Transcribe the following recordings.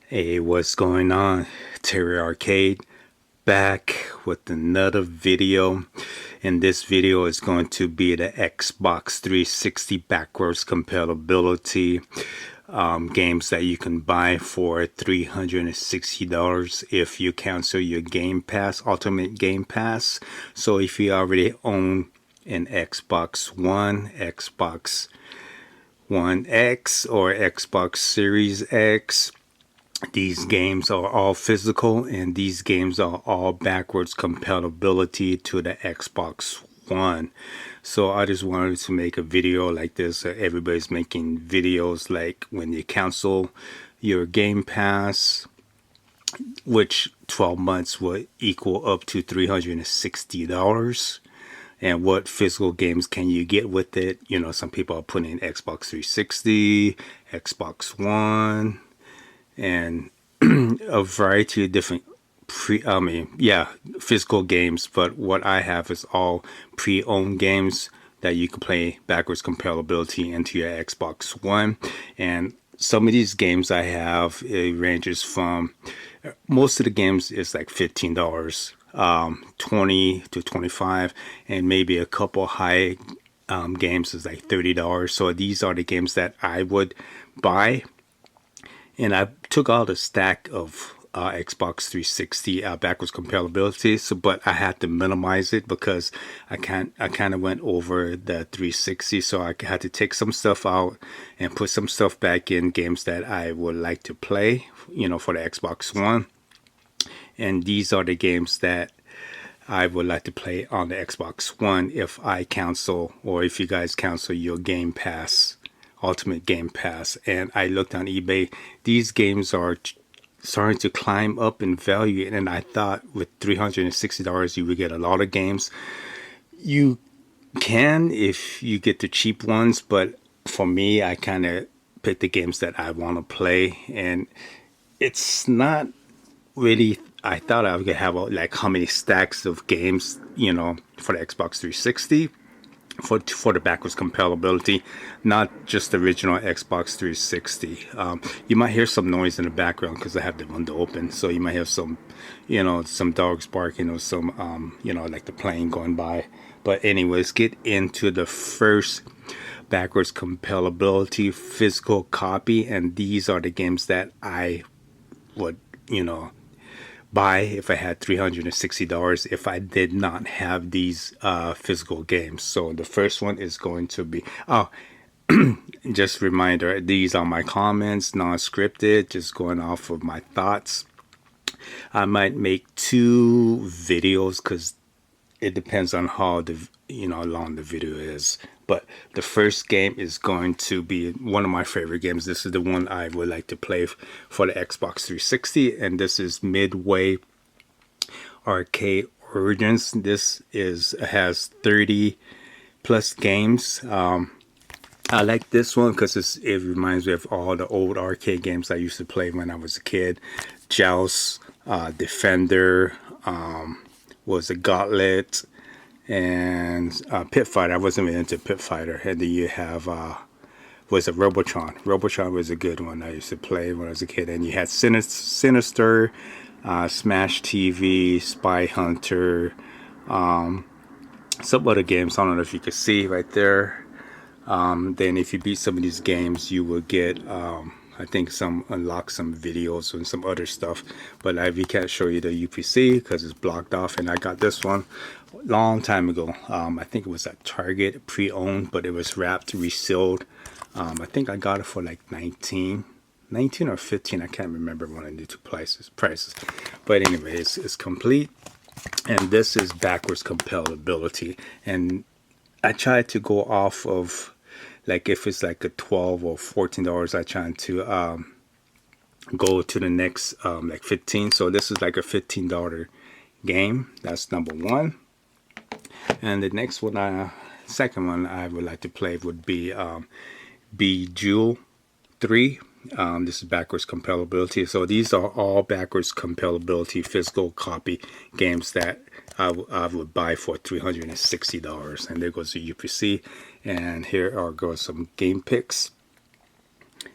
Hey, what's going on? Terry Arcade back with another video. And this video is going to be the Xbox 360 backwards compatibility games that you can buy for $360 if you cancel your Game Pass, Ultimate Game Pass. So if you already own an Xbox One, Xbox One X, or Xbox Series X, these games are all physical, and these games are all backwards compatibility to the Xbox One. So I just wanted to make a video like this. Everybody's making videos like when you cancel your Game Pass, which 12 months would equal up to $360. And what physical games can you get with it? You know, some people are putting in Xbox 360, Xbox One, and a variety of different physical games. But what I have is all pre-owned games that you can play backwards compatibility into your Xbox One. And some of these games I have, it ranges from, most of the games is like $15, 20 to 25, and maybe a couple high games is like $30. So these are the games that I would buy. And I took all the stack of Xbox 360 backwards compatibility, but I had to minimize it because I kind of went over the 360, so I had to take some stuff out and put some stuff back in games that I would like to play, you know, for the Xbox One. And these are the games that I would like to play on the Xbox One if I cancel, or if you guys cancel your Game Pass, Ultimate Game Pass. And I looked on eBay. These games are starting to climb up in value, and I thought with $360 you would get a lot of games. You can if you get the cheap ones, but for me, I kind of pick the games that I want to play, and it's not really. I thought I would have like how many stacks of games, you know, for the Xbox 360 for the backwards compatibility, not just the original Xbox 360. You might hear some noise in the background because I have the window open, so you might have some, you know, some dogs barking or some, you know, like the plane going by. But anyways, get into the first backwards compatibility physical copy, and these are the games that I would, you know, buy if I had $360 if I did not have these physical games. So the first one is going to be, just a reminder, these are my comments, non-scripted, just going off of my thoughts. I might make 2 videos because it depends on how long the video is. But the first game is going to be one of my favorite games. This is the one I would like to play for the Xbox 360, and this is Midway Arcade Origins. This has 30 plus games. I like this one because it reminds me of all the old arcade games I used to play when I was a kid. Joust, Defender, was a Gauntlet, and Pit Fighter. I wasn't really into Pit Fighter. And then you have was a Robotron. Robotron was a good one I used to play when I was a kid. And you had Sinister, Smash TV, Spy Hunter, some other games. I don't know if you can see right there. Then if you beat some of these games, you will get I think unlock some videos and some other stuff, but we can't show you the UPC because it's blocked off. And I got this one a long time ago. I think it was at Target, pre-owned, but it was wrapped, resealed. I think I got it for like 19 or 15. I can't remember one of the 2 prices. But anyway, it's complete, and this is backwards compatibility. And I tried to go off of, like, if it's like a $12 or $14, I try to go to the next like 15. So this is like a $15 game. That's number 1. And the next one, second one I would like to play would be Bejeweled 3. This is backwards compatibility. So these are all backwards compatibility physical copy games that I would buy for $360. And there goes the UPC. And here go some game picks.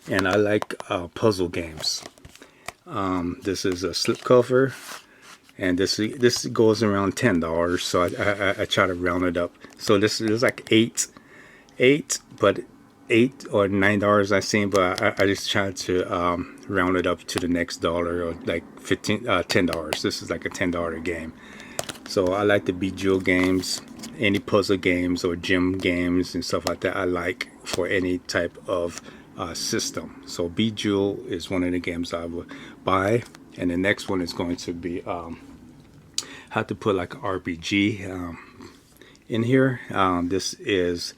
And I like puzzle games. This is a slipcover, and this goes around $10. So I try to round it up. So this is like eight, but $8 or $9 I've seen, but I just try to round it up to the next dollar, or like $10. This is like a $10 game. So I like the Bejeweled games, any puzzle games or gym games and stuff like that. I like for any type of system. So Bejeweled is one of the games I would buy, and the next one is going to be have to put like an RPG in here. This is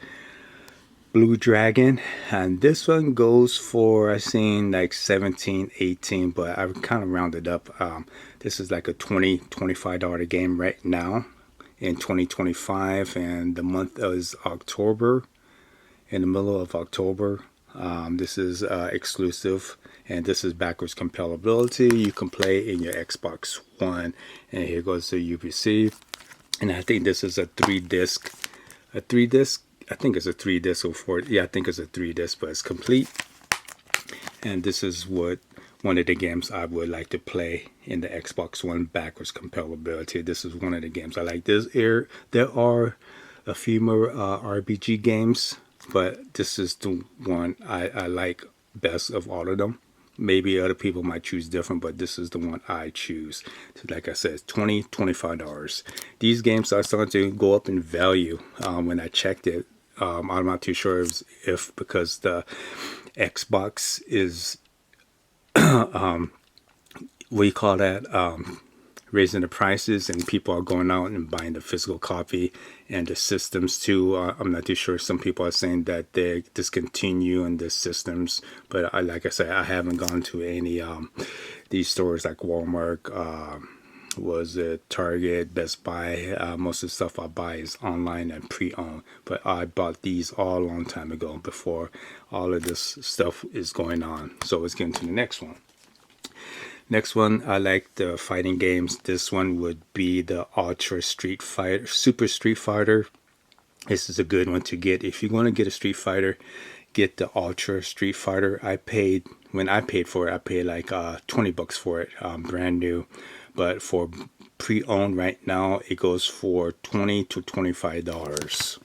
Blue Dragon, and this one goes for, I seen like 17, 18, but I kind of rounded up. This is like a $25 game right now in 2025, and the month is October, in the middle of October. This is exclusive, and this is backwards compatibility. You can play in your Xbox One, and here goes the UPC. And I think this is a three disc. I think it's a 3 disc or 4. Yeah, I think it's a 3 disc, but it's complete. And this is what one of the games I would like to play in the Xbox One backwards compatibility. This is one of the games I like. There are a few more RPG games, but this is the one I like best of all of them. Maybe other people might choose different, but this is the one I choose. So like I said, it's $25. These games are starting to go up in value. When I checked it, I'm not too sure if because the Xbox is what do you call that, raising the prices, and people are going out and buying the physical copy and the systems too. I'm not too sure. Some people are saying that they discontinue the systems, but like I said, I haven't gone to any these stores like Walmart, was it Target, Best Buy. Most of the stuff I buy is online and pre-owned, but I bought these all a long time ago, before all of this stuff is going on. So let's get into the next one. Next one, I like the fighting games. This one would be the Ultra Street Fighter, Super Street Fighter. This is a good one to get. If you want to get a Street Fighter, get the Ultra Street Fighter. When I paid for it, I paid like $20 for it, brand new. But for pre-owned right now, it goes for $20 to $25.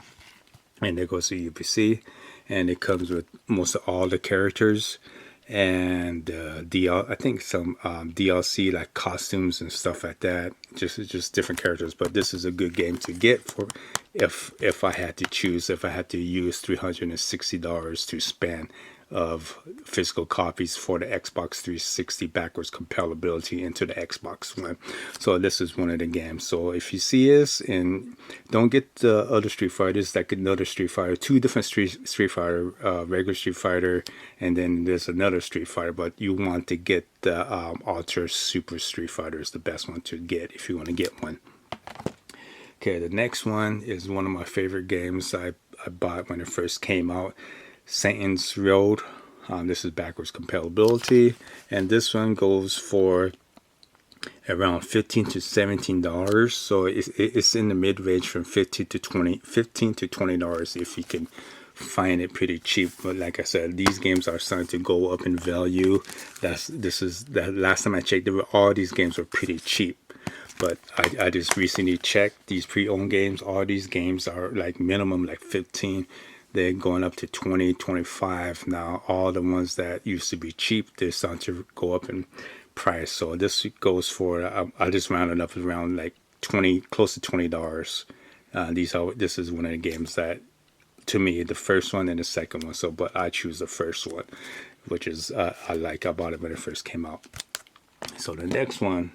And there goes the UPC. And it comes with most of all the characters. And I think some DLC like costumes and stuff like that. Just different characters. But this is a good game to get for if I had to choose. If I had to use $360 to spend of physical copies for the Xbox 360 backwards compatibility into the Xbox One. So this is one of the games. So if you see this, and don't get the other Street Fighters, like another Street Fighter, two different Street Fighter, regular Street Fighter, and then there's another Street Fighter, but you want to get the Ultra Super Street Fighter is the best one to get if you want to get one. Okay, the next one is one of my favorite games I bought when it first came out. Saints Road. This is backwards compatibility, and this one goes for around $15 to $17. So it's in the mid range from $15 to $20 if you can find it pretty cheap. But like I said, these games are starting to go up in value. The last time I checked, all these games were pretty cheap. But I just recently checked these pre-owned games. All these games are like minimum like 15. They're going up to 20, 25 now. All the ones that used to be cheap, they're starting to go up in price. So this goes for, I just rounded up around like 20, close to $20. This is one of the games that, to me, the first one and the second one. So, but I choose the first one, which is I bought it when it first came out. So the next one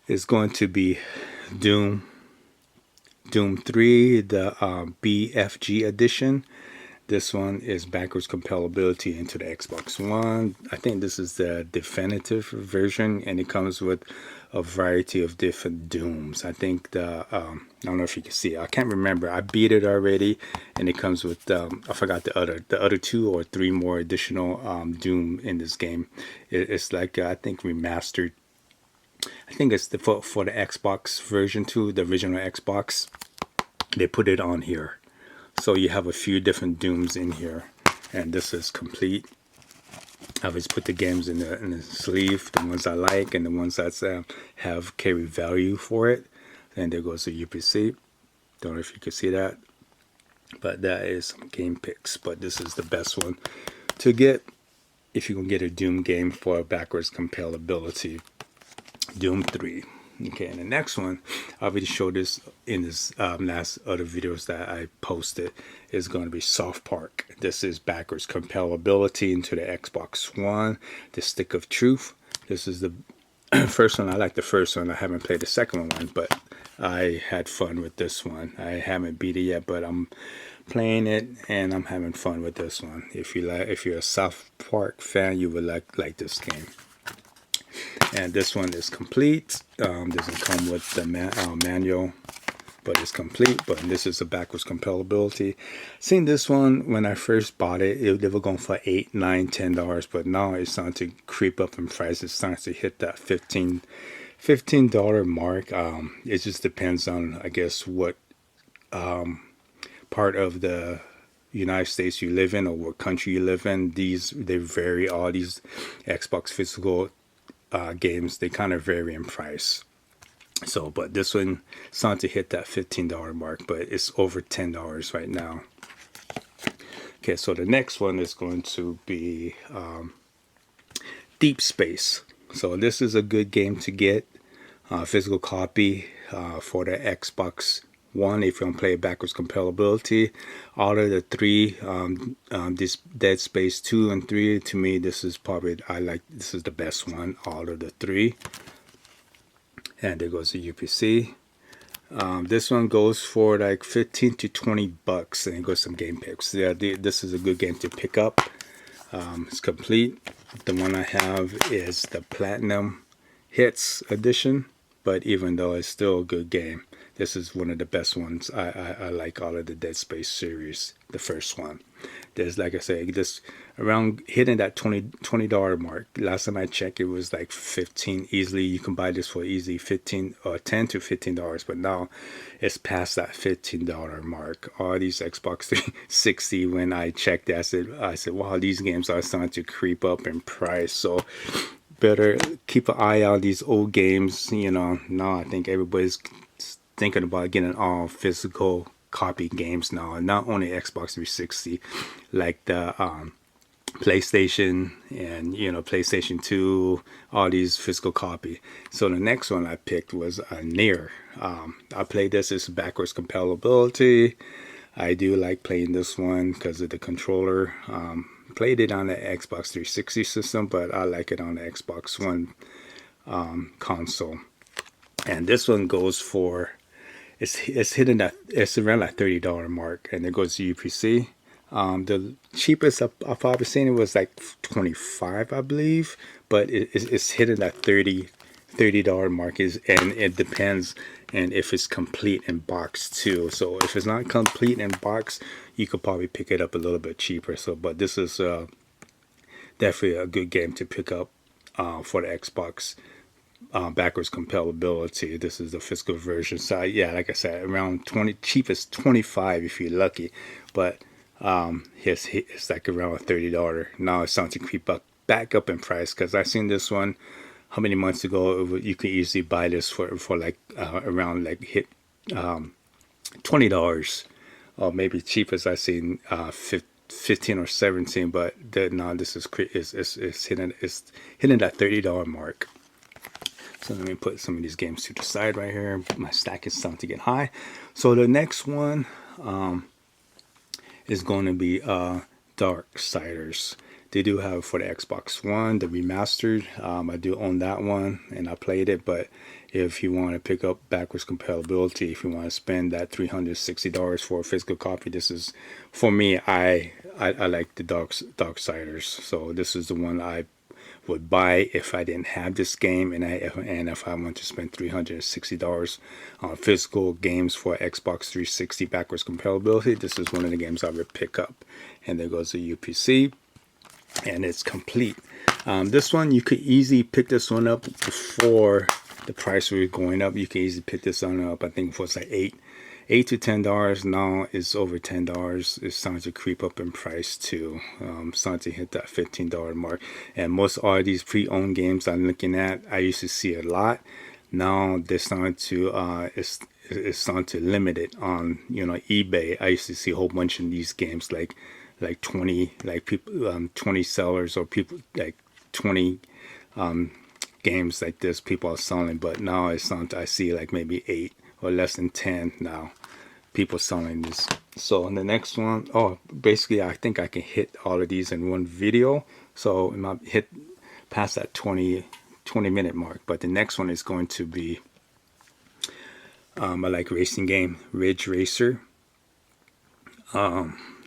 is going to be Doom 3, the BFG Edition. This one is backwards compatibility into the Xbox One. I think this is the definitive version, and it comes with a variety of different Dooms. I think I don't know if you can see it. I can't remember. I beat it already, and it comes with I forgot the other 2 or 3 more additional Doom in this game. It's like I think remastered. I think it's for the Xbox version too, the original Xbox. They put it on here. So you have a few different Dooms in here. And this is complete. I always put the games in the sleeve, the ones I like and the ones that have carry value for it. And there goes the UPC. Don't know if you can see that, but that is some game picks. But this is the best one to get if you can get a Doom game for backwards compatibility. Doom 3. Okay, and the next one, I already showed this in this last other videos that I posted, is going to be Soft Park. This is backwards compatibility into the Xbox One, the Stick of Truth. This is the first one. I like the first one. I haven't played the second one, but I had fun with this one. I haven't beat it yet, but I'm playing it and I'm having fun with this one. If you're a Soft Park fan, you would like this game. And this one is complete. Doesn't come with the manual, but it's complete. But this is the backwards compatibility. Seen this one when I first bought it, they were going for $8, $9, $10, but now it's starting to creep up in price. It's starting to hit that $15 mark. It just depends on, I guess, what part of the United States you live in or what country you live in. They vary. All these Xbox physical games, they kind of vary in price. So, but this one starting to hit that $15 mark, but it's over $10 right now. Okay, so the next one is going to be Deep Space. So this is a good game to get, physical copy for the Xbox One if you want to play backwards compatibility. Out of the three, this Dead Space 2 and 3, to me this is probably, this is the best one out of the three. And there goes the UPC. This one goes for like 15 to 20 bucks, and it goes some game picks. Yeah, this is a good game to pick up. It's complete. The one I have is the Platinum Hits Edition, but even though it's still a good game, this is one of the best ones. I like all of the Dead Space series. The first one, there's, like I said, this around hitting that $20 mark. Last time I checked, it was like 15 easily. You can buy this for easy 15 or 10 to $15, but now it's past that $15 mark. All these Xbox 360, when I checked it, I said, wow, these games are starting to creep up in price. So better keep an eye on these old games. You know, now I think everybody's thinking about getting all physical copy games now, not only Xbox 360, like the PlayStation and, you know, PlayStation 2, all these physical copy. So the next one I picked was Nier. I played this. It's backwards compatibility. I do like playing this one because of the controller. Played it on the Xbox 360 system, but I like it on the Xbox One console. And this one goes for, it's hitting that, it's around that $30 mark, and it goes to UPC. The cheapest I've probably seen it was like $25, I believe, but it's hitting that $30 mark, and it depends, and if it's complete in box too. So if it's not complete in box, you could probably pick it up a little bit cheaper. So, but this is definitely a good game to pick up for the Xbox. Backwards compatibility. This is the physical version. So yeah, like I said, around 20, cheapest 25 if you're lucky, but it's like around $30. Now it's starting to creep up back up in price, because I seen this one how many months ago. You could easily buy this for like around like hit $20, or maybe cheapest I seen 15 or 17. But now this is hitting that $30 mark. So let me put some of these games to the side right here. My stack is starting to get high. So the next one is going to be Darksiders. They do have for the Xbox One, the remastered. I do own that one, and I played it. But if you want to pick up backwards compatibility, if you want to spend that $360 for a physical copy, this is, for me, I like the Darksiders. So this is the one I would buy if I didn't have this game, and if I want to spend $360 on physical games for Xbox 360 backwards compatibility. This is one of the games I would pick up. And there goes the UPC, and it's complete. This one, you could easily pick this one up before the price was going up. You can easily pick this one up. I think it was like $8 to $10. Now it's over $10. It's starting to creep up in price too. Starting to hit that $15 mark. And most all these pre-owned games I'm looking at, I used to see a lot. Now they're starting to it's starting to limit it on eBay. I used to see a whole bunch of these games like 20 people 20 sellers or people like 20 games like this people are selling, but now it's not. I see like maybe 8 or less than 10 now people selling this. So in the next one, basically I think I can hit all of these in one video, so I might hit past that 20-minute mark. But the next one is going to be I like racing game, Ridge Racer.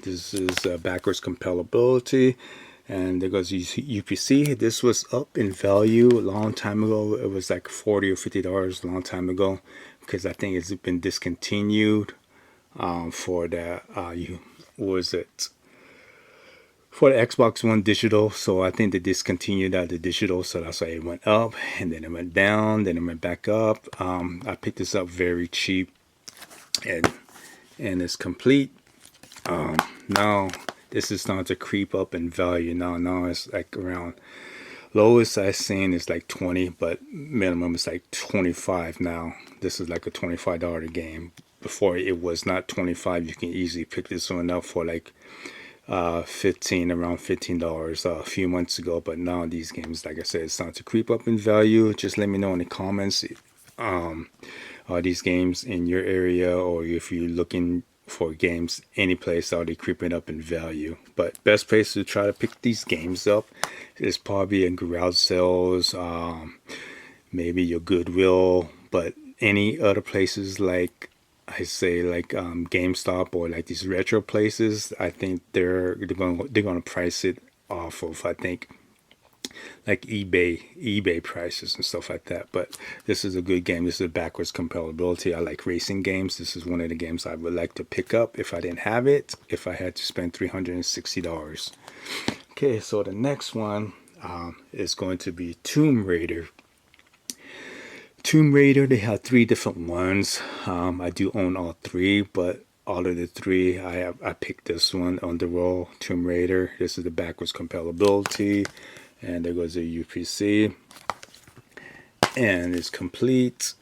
This is backwards compatibility. And there goes UPC. This was up in value a long time ago. It was like $40 or $50 a long time ago, because I think it's been discontinued for the what was it? For the Xbox One digital. So I think they discontinued that the digital, so that's why it went up, and then it went down, then it went back up. I picked this up very cheap, and it's complete. Now this is starting to creep up in value. Now it's like around, lowest I've seen is like 20, but minimum is like 25 now. This is like a $25 game. Before it was not 25. You can easily pick this one up for like around $15 a few months ago. But now these games, like I said, it's starting to creep up in value. Just let me know in the comments, are these games in your area, or if you're looking for games any place, are they creeping up in value? But best place to try to pick these games up is probably in garage sales, maybe your Goodwill. But any other places, like I say, like GameStop or like these retro places, I think they're gonna price it off of, I think, like eBay prices and stuff like that. But this is a good game. This is backwards compatibility. I like racing games. This is one of the games I would like to pick up if I didn't have it, if I had to spend $360. Okay, so the next one is going to be Tomb Raider. They have 3 different ones. I do own all 3, but out of the 3, I picked this one on the roll, Tomb Raider. This is the backwards compatibility. And there goes the UPC, and it's complete.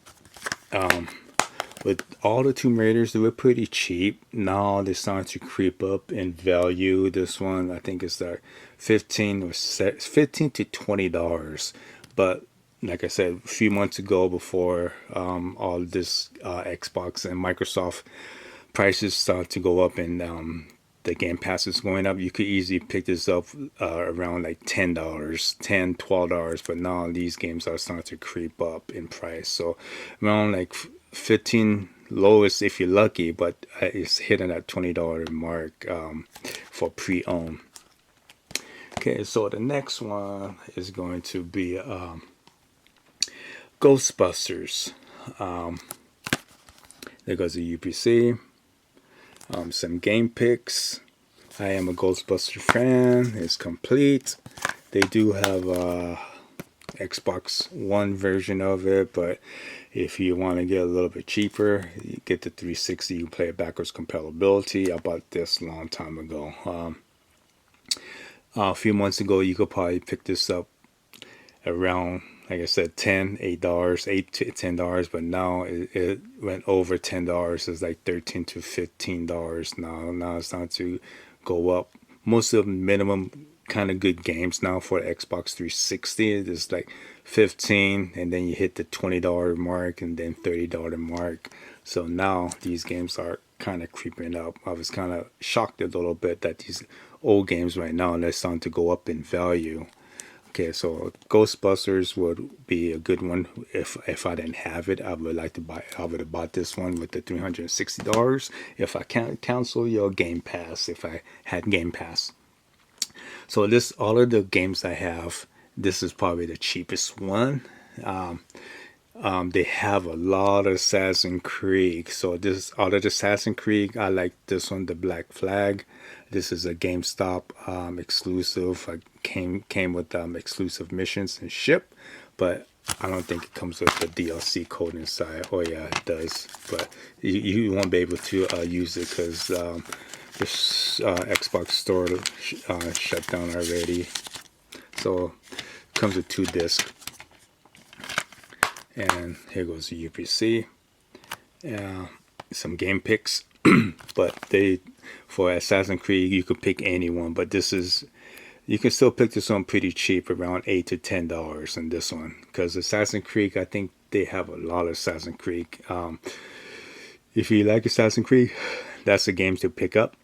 With all the Tomb Raiders, they were pretty cheap. Now they're starting to creep up in value. This one, I think, is like $15 to $20. But like I said, a few months ago, before all this Xbox and Microsoft prices start to go up, and the Game Pass is going up, you could easily pick this up around like $10, $12. But now these games are starting to creep up in price. So around like 15 lowest if you're lucky, but it's hitting that $20 mark for pre-owned. Okay, so the next one is going to be Ghostbusters. There goes the UPC. Some game picks. I am a Ghostbuster fan. It's complete. They do have a Xbox One version of it, but if you want to get a little bit cheaper, you get the 360. You can play it backwards compatibility. I bought this a long time ago. A few months ago, you could probably pick this up around, like I said, $8 to $10, but now it went over $10. It's like $13 to $15 now. Now it's starting to go up. Most of the minimum kind of good games now for the Xbox 360 is like $15, and then you hit the $20 mark, and then $30 mark. So now these games are kind of creeping up. I was kind of shocked a little bit that these old games right now, they're starting to go up in value. Okay, so Ghostbusters would be a good one. If I didn't have it, I would have bought this one with the $360. If I can't cancel your Game Pass, if I had Game Pass. So all of the games I have, this is probably the cheapest one. They have a lot of Assassin's Creed. So out of the Assassin's Creed, I like this one, the Black Flag. This is a GameStop exclusive. Came with exclusive missions and ship, but I don't think it comes with the DLC code inside. Oh yeah, it does, but you won't be able to use it because this Xbox store shut down already. So it comes with 2 discs, and here goes the UPC. Some game picks, but for Assassin's Creed you could pick any one, but this is, you can still pick this one pretty cheap, around $8 to $10 in this one, because Assassin's Creed, I think they have a lot of Assassin's Creed. If you like Assassin's Creed, that's a game to pick up.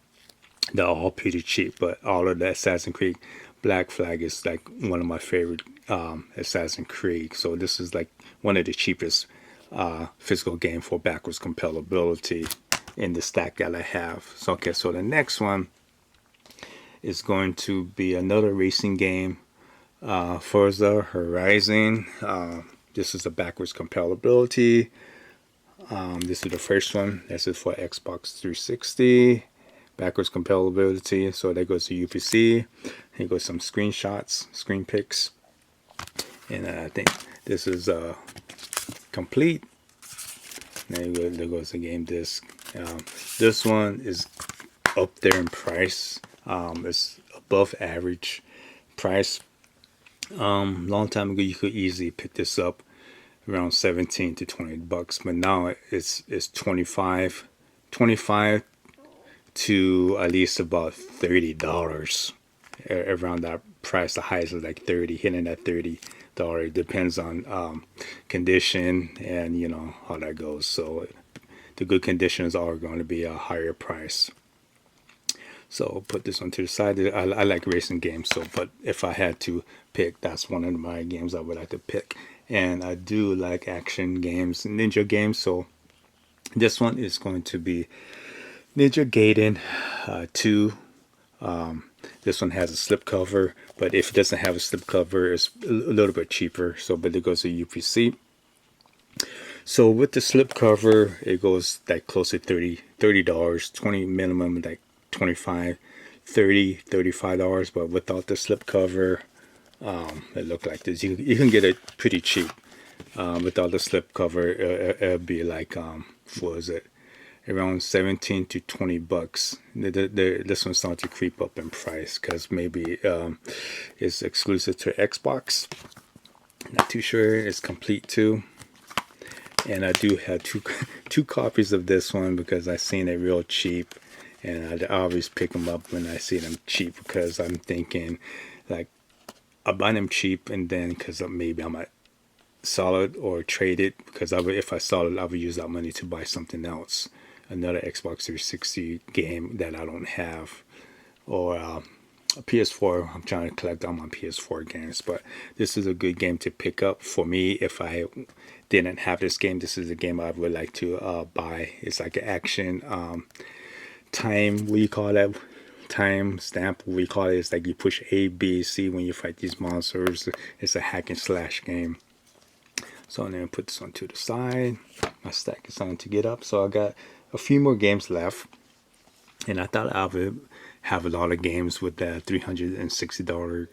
They're all pretty cheap, but all of the Assassin's Creed, Black Flag is like one of my favorite Assassin's Creed. So this is like one of the cheapest physical game for backwards compatibility in the stack that I have. So okay, so the next one is going to be another racing game, Forza Horizon. This is a backwards compatibility. This is the first one. This is for Xbox 360. Backwards compatibility. So there goes the UPC. Here goes some screenshots, screen pics. And I think this is complete. There goes the game disc. This one is up there in price. It's above average price. Long time ago you could easily pick this up around 17 to 20 bucks, but now it's 25 to at least about $30 around that price. The highest is like 30, hitting that $30. Depends on condition and you know how that goes. So the good conditions are going to be a higher price. So I'll put this one to the side. I like racing games, so but if I had to pick, that's one of my games I would like to pick. And I do like action games, ninja games, so this one is going to be Ninja Gaiden 2. This one has a slipcover, but if it doesn't have a slipcover, it's a little bit cheaper. So, but it goes to UPC. So with the slipcover, it goes like close to $30, 20 minimum, like 25, 30, $35. But without the slipcover, it looked like this. You can get it pretty cheap. Without the slipcover, it'll be like what was it? Around 17 to 20 bucks. This one's starting to creep up in price because maybe it's exclusive to Xbox. Not too sure. It's complete too. And I do have two copies of this one because I seen it real cheap, and I always pick them up when I see them cheap because I'm thinking like I buy them cheap and then because maybe I might sell it or trade it, because if I sell it I would use that money to buy something else, another Xbox 360 game that I don't have, or a PS4. I'm trying to collect all my PS4 games, but this is a good game to pick up for me. If I didn't have this game, this is a game I would like to buy. It's like an action time, what do you call that? Time stamp, what we call it. It's like you push A, B, C when you fight these monsters. It's a hack and slash game. So I'm going to put this one to the side. My stack is starting to get up. So I got a few more games left. And I thought I would have a lot of games with that $360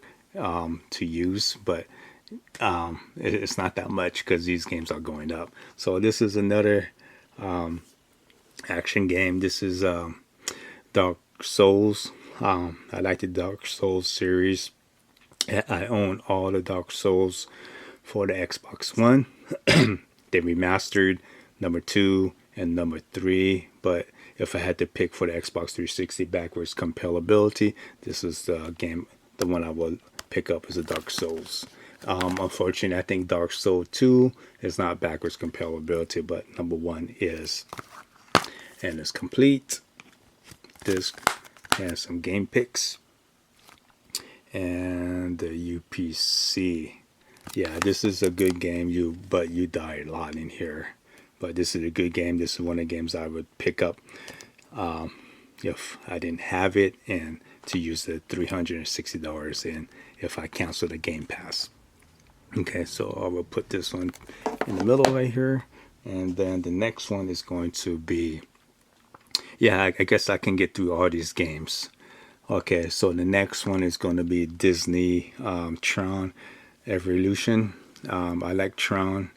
to use. But it's not that much because these games are going up. So this is another action game. This is Dark Souls. I like the Dark Souls series. I own all the Dark Souls for the Xbox One. They remastered number 2 and number 3, but if I had to pick for the Xbox 360 backwards compatibility, this is the game, the one I would pick up, is the Dark Souls. Unfortunately, I think Dark Souls 2 is not backwards compatibility, but number 1 is. And it's complete. This has some game picks and the UPC. Yeah, this is a good game. But you die a lot in here. But this is a good game. This is one of the games I would pick up if I didn't have it, and to use the $360 in if I cancel the Game Pass. Okay, so I will put this one in the middle right here, and then the next one is going to be, yeah, I guess I can get through all these games. Okay, so the next one is going to be Disney Tron Evolution. I like Tron.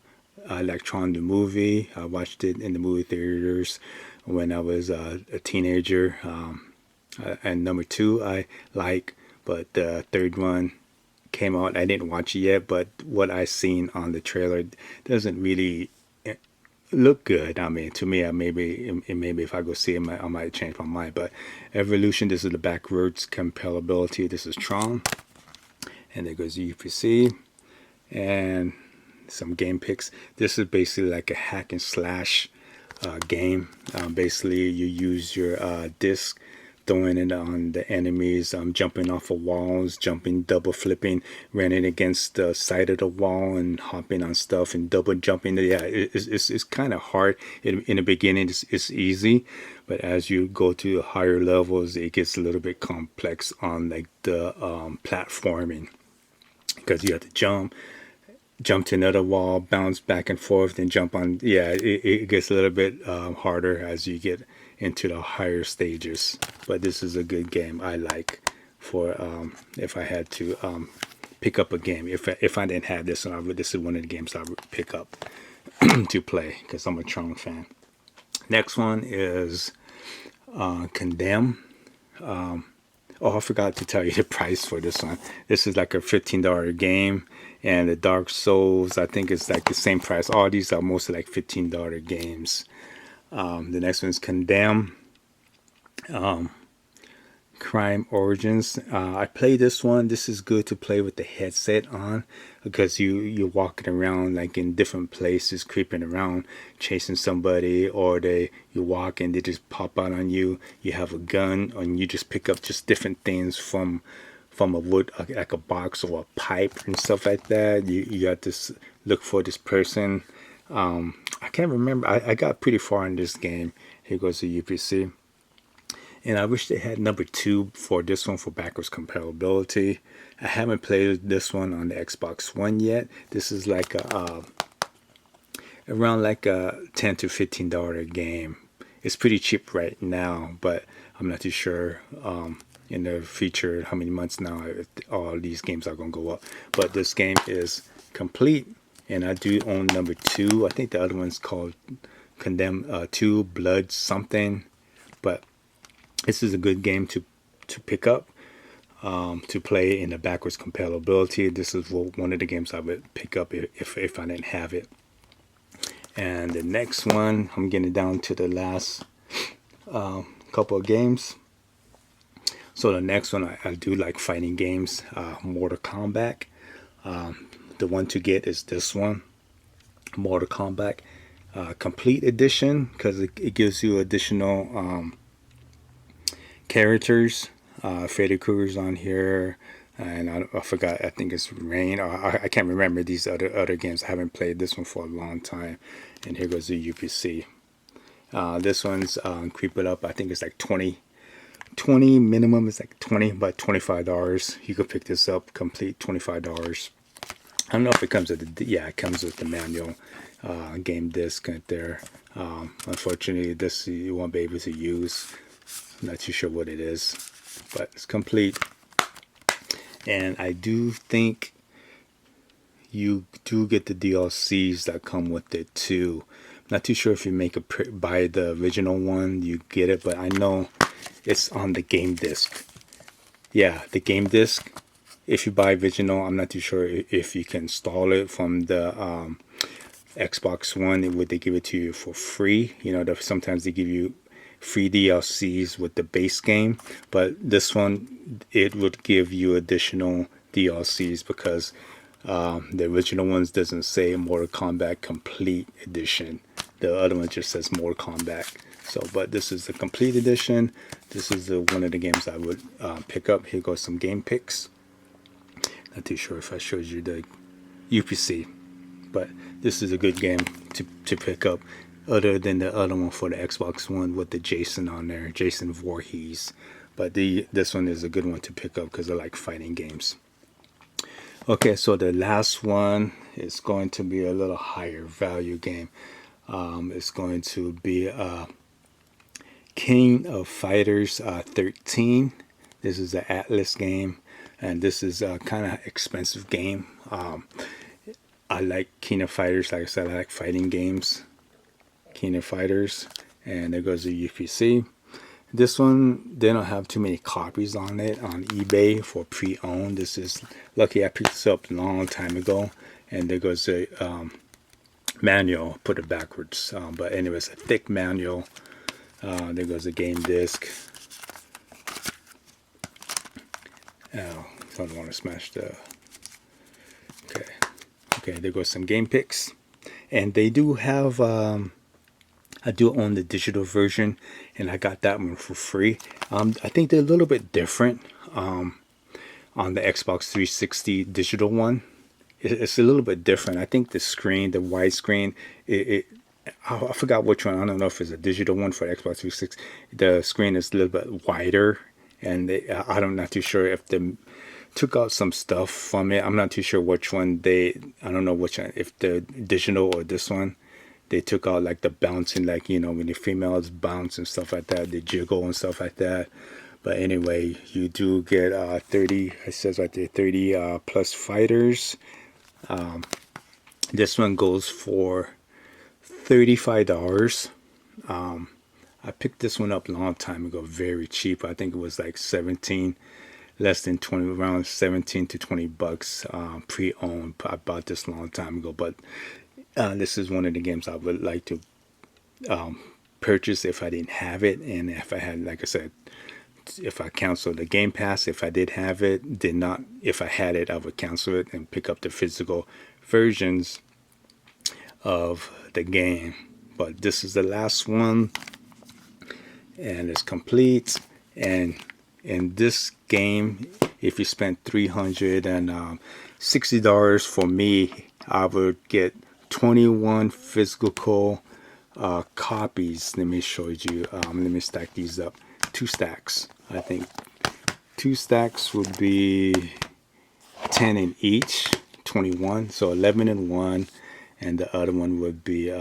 I like Tron the movie. I watched it in the movie theaters when I was a teenager. And number two, I like, but the third one came out. I didn't watch it yet, but what I seen on the trailer doesn't really look good. I mean, to me, maybe if I go see it, I might change my mind. But Evolution, this is the backwards compatibility. This is Tron, and there goes UPC and some game picks. This is basically like a hack and slash game. Basically, you use your disc, throwing it on the enemies, jumping off of walls, jumping, double flipping, running against the side of the wall and hopping on stuff and double jumping. Yeah, it's kind of hard. In the beginning, it's easy, but as you go to higher levels, it gets a little bit complex on like the platforming, because you have to jump to another wall, bounce back and forth, then jump on. Yeah, it gets a little bit harder as you get into the higher stages. But this is a good game I like for if I had to pick up a game. If I didn't have this one, this is one of the games I would pick up to play, because I'm a Tron fan. Next one is Condemn. Oh, I forgot to tell you the price for this one. This is like a $15 game, and the Dark Souls, I think it's like the same price. All these are mostly like $15 games. The next one is Condemn. Crime Origins. I played this one. This is good to play with the headset on, because you're walking around like in different places, creeping around, chasing somebody, or you walk and they just pop out on you. You have a gun, and you just pick up just different things from a wood, like a box or a pipe and stuff like that. You got to look for this person. I can't remember. I got pretty far in this game. Here goes the UPC. And I wish they had number 2 for this one for backwards compatibility. I haven't played this one on the Xbox One yet. This is like around like a $10 to $15 game. It's pretty cheap right now, but I'm not too sure in the future how many months now if all these games are going to go up. But this game is complete, and I do own number 2. I think the other one's called Condemn 2 Blood something, but this is a good game to pick up, to play in the backwards compatibility. This is one of the games I would pick up if I didn't have it. And the next one, I'm getting down to the last couple of games. So the next one, I do like fighting games, Mortal Kombat. The one to get is this one, Mortal Kombat Complete Edition, because it gives you additional characters. Freddy Krueger's on here, and I forgot, I think it's Rain, or I can't remember these other games. I haven't played this one for a long time. And here goes the UPC. This one's creep it up. I think it's like 20 minimum. It's like 20, but $25. You could pick this up complete, $25. I don't know if it comes with it comes with the manual game disc right there. Unfortunately, this you won't be able to use. I'm not too sure what it is, but it's complete. And I do think you do get the DLCs that come with it too. Not too sure if you buy the original one, you get it, but I know it's on the game disc. Yeah, the game disc. If you buy original, I'm not too sure if you can install it from the Xbox One. Would they give it to you for free? You know, sometimes they give you free DLCs with the base game, but this one, it would give you additional DLCs, because the original ones doesn't say Mortal Kombat Complete Edition. The other one just says Mortal Kombat. So, but this is the Complete Edition. This is one of the games I would pick up. Here goes some game picks. Not too sure if I showed you the UPC, but this is a good game to pick up, other than the other one for the Xbox One with the Jason on there, Jason Voorhees. But this one is a good one to pick up because I like fighting games. Okay, so the last one is going to be a little higher value game. It's going to be King of Fighters 13. This is an Atlas game, and this is a kind of expensive game. I like King of Fighters. Like I said, I like fighting games. King of Fighters. And there goes the UPC. This one, they don't have too many copies on it on eBay for pre-owned. This is lucky I picked this up a long time ago. And there goes the manual. Put it backwards. But anyways, a thick manual. There goes the game disc. Oh, I don't want to smash the... Okay, there goes some game picks. And they do have... I do own the digital version, and I got that one for free. I think they're a little bit different on the Xbox 360 digital one. It's a little bit different. I think the screen, the widescreen, I forgot which one. I don't know if it's a digital one for Xbox 360. The screen is a little bit wider, and I'm not too sure if they took out some stuff from it. I'm not too sure which one I don't know which one, if the digital or this one. They took out like the bouncing, like, you know, when the females bounce and stuff like that, they jiggle and stuff like that. But anyway, you do get 30, it says right there, 30 plus fighters. This one goes for $35. I picked this one up a long time ago, very cheap. I think it was like 17, less than 20, around 17 to 20 bucks pre-owned. I bought this a long time ago, but this is one of the games I would like to purchase if I didn't have it. And if I had, like I said, if I canceled the Game Pass, if I did have it, if I had it, I would cancel it and pick up the physical versions of the game. But this is the last one, and it's complete. And in this game, if you spent $360 for me, I would get 21 physical copies. Let me show you. Let me stack these up. 2 stacks. I think 2 stacks would be 10 in each. 21. So 11 in one, and the other one would be.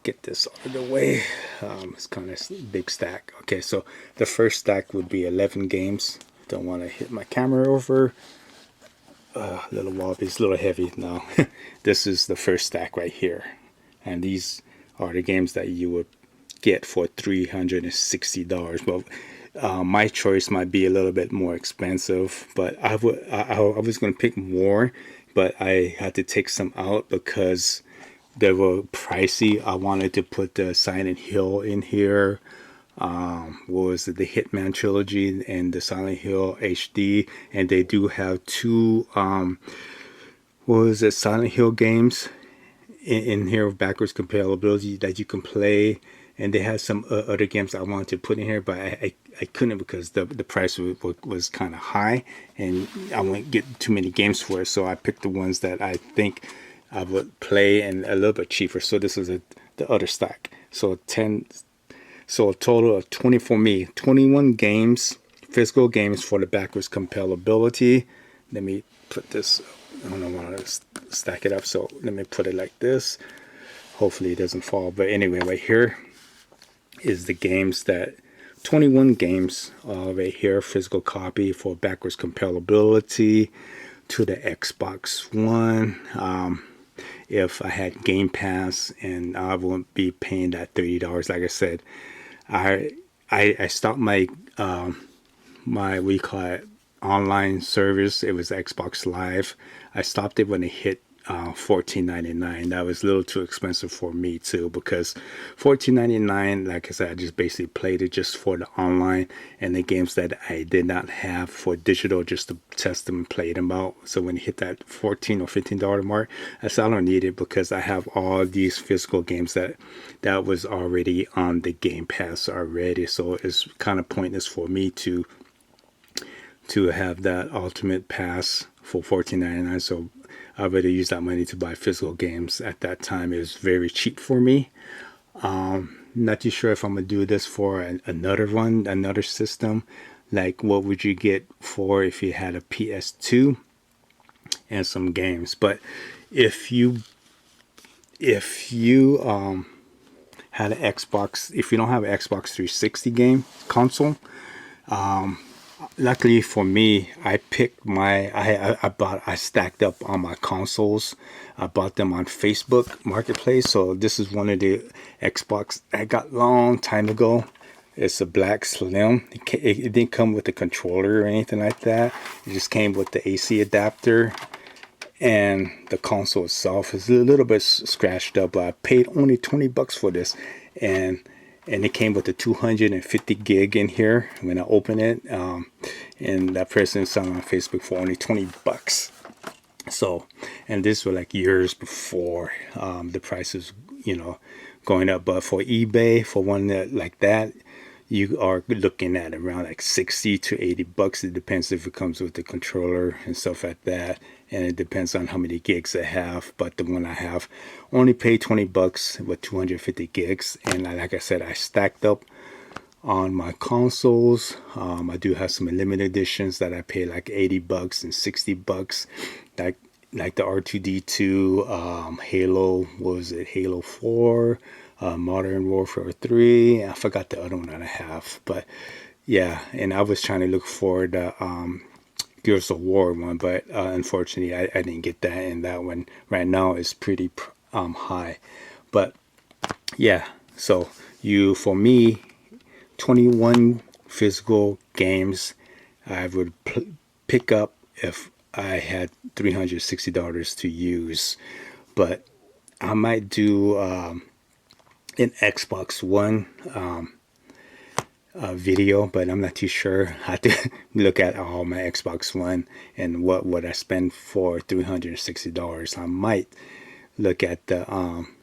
Get this out of the way. It's kind of a big stack. Okay, so the first stack would be 11 games. Don't want to hit my camera over. Little wobbly, it's a little heavy now. This is the first stack right here, and these are the games that you would get for $360. Well, my choice might be a little bit more expensive, but I was going to pick more, but I had to take some out because they were pricey. I wanted to put the Silent Hill in here. What was it, the Hitman trilogy and the Silent Hill HD, and they do have 2 Silent Hill games in here with backwards compatibility that you can play, and they had some other games I wanted to put in here, but I couldn't because the price was kind of high, and I wouldn't get too many games for it, so I picked the ones that I think I would play and a little bit cheaper. So this is the other stack. So 10. So a total of 21 games, physical games for the backwards compatibility. Let me put this, I don't want to stack it up, so let me put it like this. Hopefully it doesn't fall. But anyway, right here is the games 21 games right here, physical copy for backwards compatibility to the Xbox One. If I had Game Pass, and I wouldn't be paying that $30. Like I said, I stopped my what do you call it, online service. It was Xbox Live. I stopped it when it hit $14.99. That was a little too expensive for me too, because $14.99, like I said, I just basically played it just for the online and the games that I did not have for digital, just to test them and play them out. So when it hit that $14 or $15 mark, I said I don't need it because I have all these physical games that was already on the Game Pass already. So it's kind of pointless for me to have that ultimate pass for $14.99. So I rather use that money to buy physical games. At that time, it was very cheap for me. Not too sure if I'm gonna do this for another system. Like, what would you get for if you had a PS2 and some games? But if you had an Xbox, if you don't have an Xbox 360 game console, luckily for me, I picked my I stacked up on my consoles. I bought them on Facebook Marketplace. So this is one of the Xbox I got long time ago. It's a black slim. It didn't come with a controller or anything like that. It just came with the AC adapter, and the console itself is a little bit scratched up. But I paid only $20 for this, and it came with a 250 gig in here when I open it. And that person selling on Facebook for only $20. So, and this was like years before the prices, going up. But for eBay, for one like that, you are looking at around like 60 to $80. It depends if it comes with the controller and stuff like that, and it depends on how many gigs I have. But the one I have only paid $20 with 250 gigs, and like I said, I stacked up on my consoles. I do have some limited editions that I pay like $80 and $60, like the R2D2, Halo, what was it, Halo 4, Modern Warfare 3. I forgot the other one that I have, but yeah. And I was trying to look for the Gears of War one, but unfortunately I didn't get that, and that one right now is pretty high. But yeah, so for me, 21 physical games I would pick up if I had $360 to use. But I might do an Xbox One video, but I'm not too sure. I have to look at all my Xbox One and what would I spend for $360. I might look at the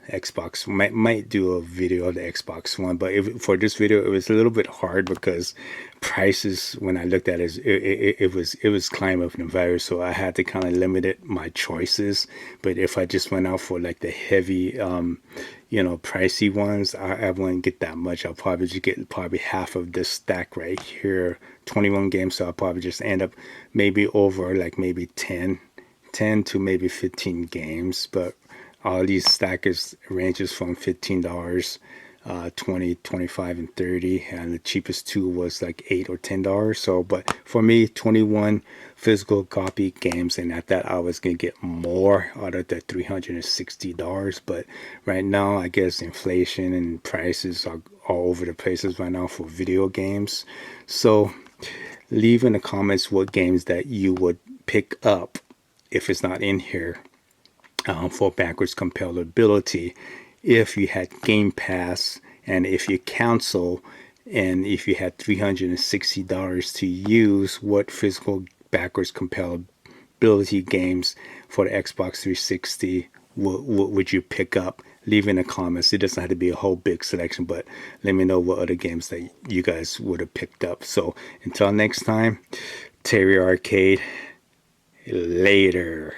Xbox. Might do a video of the Xbox One, but for this video it was a little bit hard because prices, when I looked at it was climbing up in value, so I had to kind of limit my choices. But if I just went out for like the heavy pricey ones, I wouldn't get that much. I'll probably just get half of this stack right here, 21 games. So I'll probably just end up maybe over like maybe 10 to maybe 15 games. But all these stackers ranges from $15, 20, 25, and 30, and the cheapest two was like $8 or $10. So, but for me, 21 physical copy games, and at that I was gonna get more out of the $360. But right now, I guess inflation and prices are all over the places right now for video games. So, leave in the comments what games that you would pick up if it's not in here. For backwards compatibility, if you had Game Pass, and if you cancel, and if you had $360 to use, what physical backwards compatibility games for the Xbox 360 would you pick up? Leave in the comments. It doesn't have to be a whole big selection, but let me know what other games that you guys would have picked up. So until next time, Terry Arcade, later.